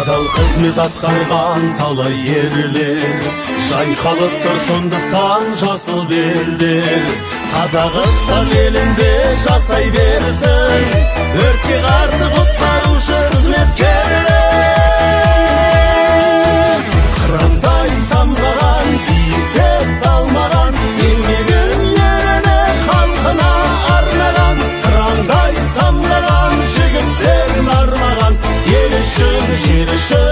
адал қызмет атқарған талай ерлер жайқалып тұр сондықтан жасыл белдер. Қазақстан елінде жасай берсін өртке қарсы құтқарушы қызметкерлер. Қырандай самғаған биікте талмаған еңбегін еріне халқына арнаған. Қырандай самғаған жігіттерін армаған ел үшін жер үшін